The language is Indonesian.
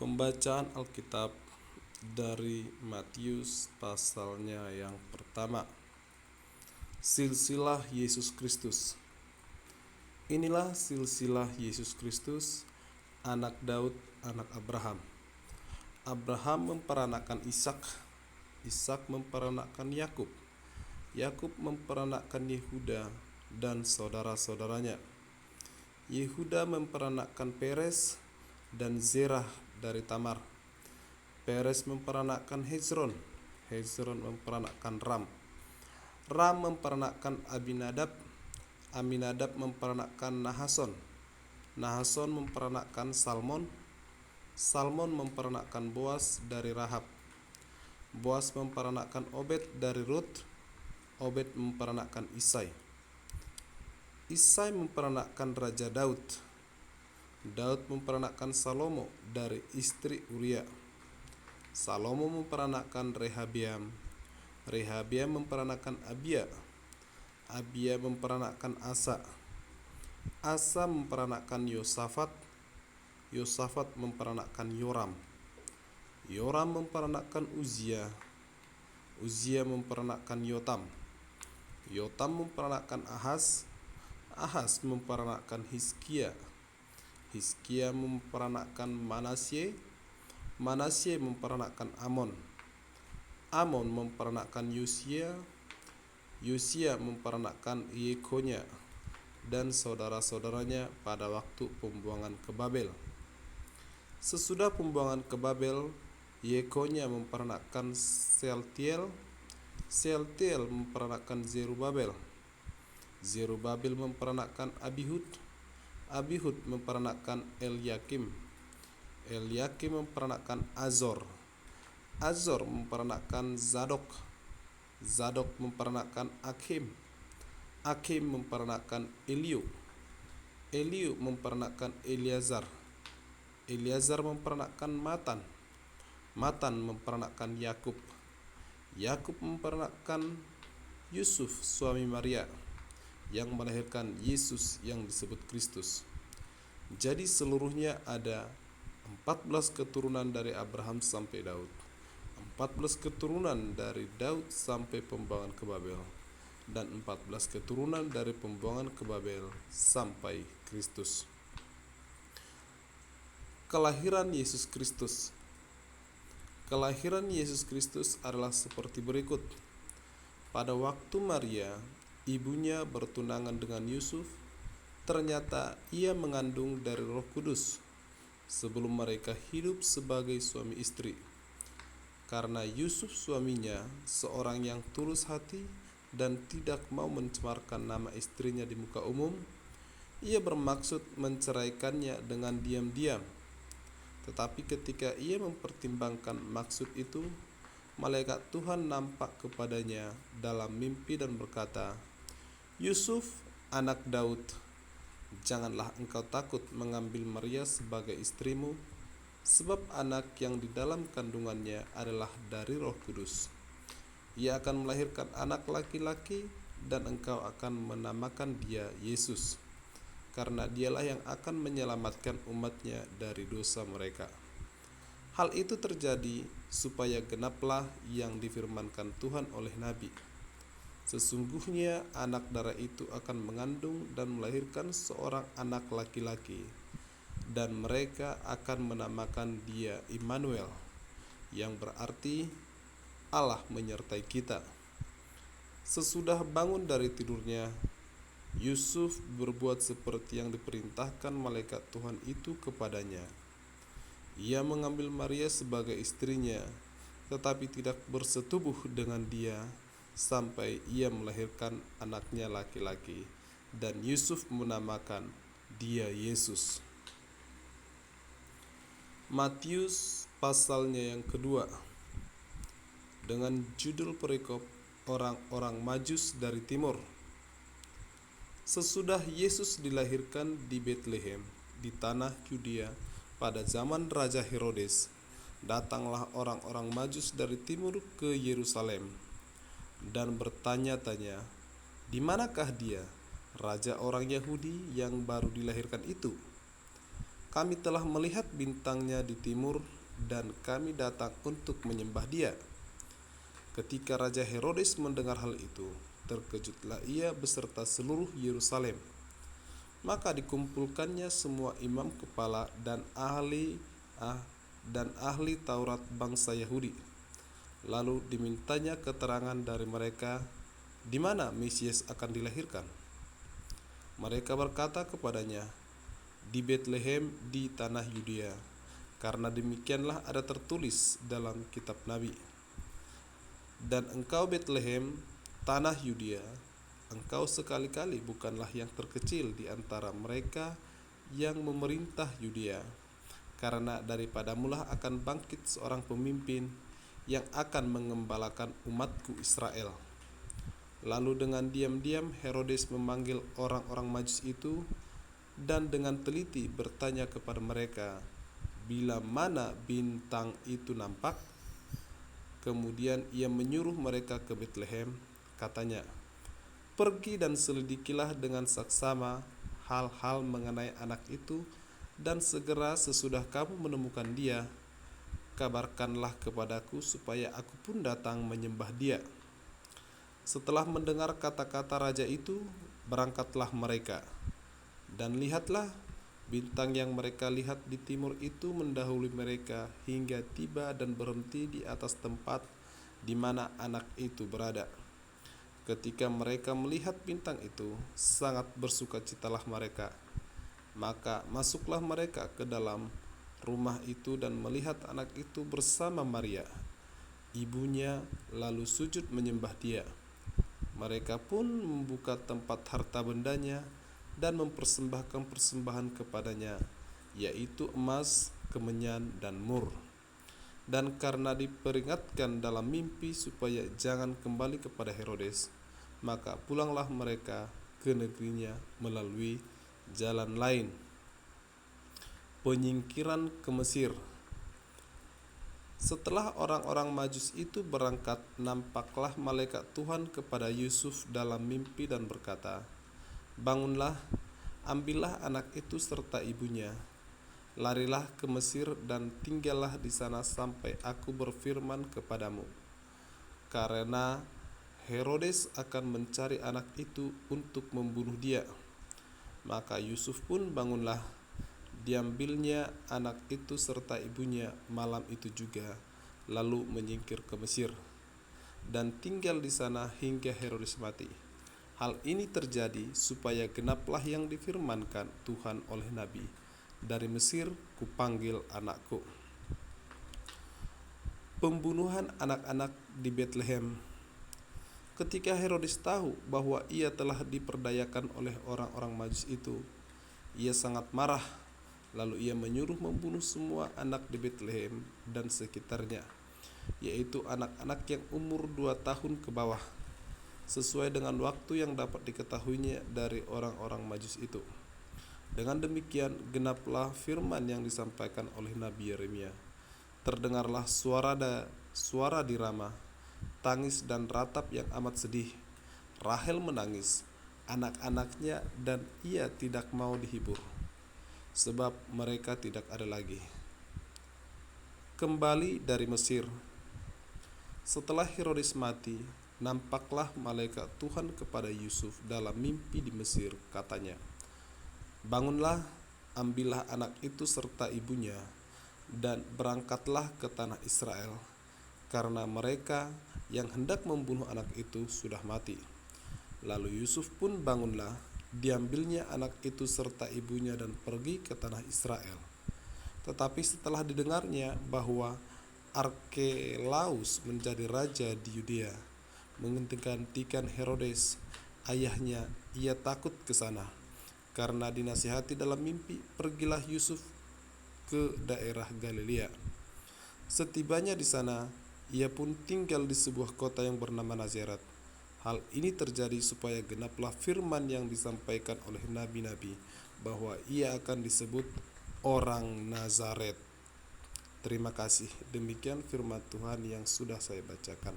Pembacaan Alkitab dari Matius pasalnya yang pertama. Silsilah Yesus Kristus. Inilah silsilah Yesus Kristus, anak Daud, anak Abraham. Abraham memperanakkan Ishak, Ishak memperanakkan Yakub, Yakub memperanakkan Yehuda dan saudara-saudaranya. Yehuda memperanakkan Peres dan Zerah dari Tamar. Peres memperanakkan Hezron, Hezron memperanakkan Ram, Ram memperanakkan Aminadab, Aminadab memperanakkan Nahason, Nahason memperanakkan Salmon, Salmon memperanakkan Boas dari Rahab, Boas memperanakkan Obed dari Rut, Obed memperanakkan Isai, Isai memperanakkan Raja Daud, Daud memperanakkan Salomo dari istri Uria, Salomo memperanakkan Rehabiam, Rehabiam memperanakkan Abia, Abia memperanakkan Asa, Asa memperanakkan Yosafat, Yosafat memperanakkan Yoram, Yoram memperanakkan Uzia, Uzia memperanakkan Yotam, Yotam memperanakkan Ahaz, Ahaz memperanakkan Hizkia, Hizkia memperanakkan Manasye, Manasye memperanakkan Amon, Amon memperanakkan Yosia, Yosia memperanakkan Yekonya dan saudara-saudaranya pada waktu pembuangan ke Babel. Sesudah pembuangan ke Babel, Yekonya memperanakkan Sealtiel, Sealtiel memperanakkan Zerubabel, Zerubabel memperanakkan Abihud, Abihud memperanakkan Elyakim, Elyakim memperanakkan Azor, Azor memperanakkan Zadok, Zadok memperanakkan Akhim, Akhim memperanakkan Eliu, Eliu memperanakkan Eleazar, Eleazar memperanakkan Matan, Matan memperanakkan Yakub, Yakub memperanakkan Yusuf suami Maria yang melahirkan Yesus yang disebut Kristus. Jadi seluruhnya ada 14 keturunan dari Abraham sampai Daud, 14 keturunan dari Daud sampai pembuangan ke Babel, dan 14 keturunan dari pembuangan ke Babel sampai Kristus. Kelahiran Yesus Kristus. Kelahiran Yesus Kristus adalah seperti berikut. Pada waktu Maria, ibunya bertunangan dengan Yusuf, ternyata ia mengandung dari Roh Kudus sebelum mereka hidup sebagai suami istri. Karena Yusuf suaminya seorang yang tulus hati dan tidak mau mencemarkan nama istrinya di muka umum, ia bermaksud menceraikannya dengan diam-diam. Tetapi ketika ia mempertimbangkan maksud itu, malaikat Tuhan nampak kepadanya dalam mimpi dan berkata, "Yusuf, anak Daud, janganlah engkau takut mengambil Maria sebagai istrimu, sebab anak yang di dalam kandungannya adalah dari Roh Kudus. Ia akan melahirkan anak laki-laki dan engkau akan menamakan dia Yesus, karena dialah yang akan menyelamatkan umatnya dari dosa mereka." Hal itu terjadi supaya genaplah yang difirmankan Tuhan oleh Nabi. Sesungguhnya anak darah itu akan mengandung dan melahirkan seorang anak laki-laki, dan mereka akan menamakan dia Immanuel, yang berarti Allah menyertai kita. Sesudah bangun dari tidurnya, Yusuf berbuat seperti yang diperintahkan malaikat Tuhan itu kepadanya. Ia mengambil Maria sebagai istrinya, tetapi tidak bersetubuh dengan dia sampai ia melahirkan anaknya laki-laki, dan Yusuf menamakan dia Yesus. Matius pasalnya yang kedua, dengan judul perikop orang-orang Majus dari timur. Sesudah Yesus dilahirkan di Betlehem di tanah Yudea pada zaman Raja Herodes, datanglah orang-orang Majus dari timur ke Yerusalem dan bertanya-tanya, "Di manakah dia, raja orang Yahudi yang baru dilahirkan itu? Kami telah melihat bintangnya di timur dan kami datang untuk menyembah dia." Ketika Raja Herodes mendengar hal itu, terkejutlah ia beserta seluruh Yerusalem. Maka dikumpulkannya semua imam kepala dan ahli Taurat bangsa Yahudi. Lalu dimintanya keterangan dari mereka di mana Mesias akan dilahirkan. Mereka berkata kepadanya, "Di Betlehem di tanah Yudea, karena demikianlah ada tertulis dalam kitab Nabi. Dan engkau Betlehem, tanah Yudea, engkau sekali-kali bukanlah yang terkecil di antara mereka yang memerintah Yudea, karena daripadamulah akan bangkit seorang pemimpin yang akan mengembalakan umatku Israel." Lalu dengan diam-diam Herodes memanggil orang-orang Majus itu dan dengan teliti bertanya kepada mereka bila mana bintang itu nampak. Kemudian ia menyuruh mereka ke Betlehem, katanya, "Pergi dan selidikilah dengan saksama hal-hal mengenai anak itu, dan segera sesudah kamu menemukan dia, kabarkanlah kepadaku supaya aku pun datang menyembah dia." Setelah mendengar kata-kata raja itu, berangkatlah mereka. Dan lihatlah, bintang yang mereka lihat di timur itu mendahului mereka hingga tiba dan berhenti di atas tempat di mana anak itu berada. Ketika mereka melihat bintang itu, sangat bersukacitalah mereka. Maka masuklah mereka ke dalam rumah itu dan melihat anak itu bersama Maria, ibunya, lalu sujud menyembah dia. Mereka pun membuka tempat harta bendanya dan mempersembahkan persembahan kepadanya, yaitu emas, kemenyan, dan mur. Dan karena diperingatkan dalam mimpi supaya jangan kembali kepada Herodes, maka pulanglah mereka ke negerinya melalui jalan lain. Penyingkiran ke Mesir. Setelah orang-orang Majus itu berangkat, nampaklah malaikat Tuhan kepada Yusuf dalam mimpi dan berkata, "Bangunlah, ambillah anak itu serta ibunya, larilah ke Mesir dan tinggallah di sana sampai aku berfirman kepadamu, karena Herodes akan mencari anak itu untuk membunuh dia." Maka Yusuf pun bangunlah. Diambilnya anak itu serta ibunya malam itu juga, lalu menyingkir ke Mesir dan tinggal di sana hingga Herodes mati. Hal ini terjadi supaya genaplah yang difirmankan Tuhan oleh Nabi, "Dari Mesir kupanggil anakku." Pembunuhan anak-anak di Betlehem. Ketika Herodes tahu bahwa ia telah diperdayakan oleh orang-orang Majus itu, ia sangat marah. Lalu ia menyuruh membunuh semua anak di Betlehem dan sekitarnya, yaitu anak-anak yang umur 2 tahun ke bawah, sesuai dengan waktu yang dapat diketahuinya dari orang-orang Majus itu. Dengan demikian genaplah firman yang disampaikan oleh Nabi Yeremia. Terdengarlah suara di Rama, tangis dan ratap yang amat sedih. Rahel menangis, anak-anaknya, dan ia tidak mau dihibur, sebab mereka tidak ada lagi. Kembali dari Mesir. Setelah Herodes mati, nampaklah malaikat Tuhan kepada Yusuf dalam mimpi di Mesir, katanya, "Bangunlah, ambillah anak itu serta ibunya, dan berangkatlah ke tanah Israel, karena mereka yang hendak membunuh anak itu sudah mati." Lalu Yusuf pun bangunlah, diambilnya anak itu serta ibunya dan pergi ke tanah Israel. Tetapi setelah didengarnya bahwa Arkelaus menjadi raja di Yudea, menggantikan Herodes, ayahnya, ia takut ke sana. Karena dinasihati dalam mimpi, pergilah Yusuf ke daerah Galilea. Setibanya di sana, ia pun tinggal di sebuah kota yang bernama Nazaret. Hal ini terjadi supaya genaplah firman yang disampaikan oleh nabi-nabi, bahwa ia akan disebut orang Nazaret. Terima kasih. Demikian firman Tuhan yang sudah saya bacakan.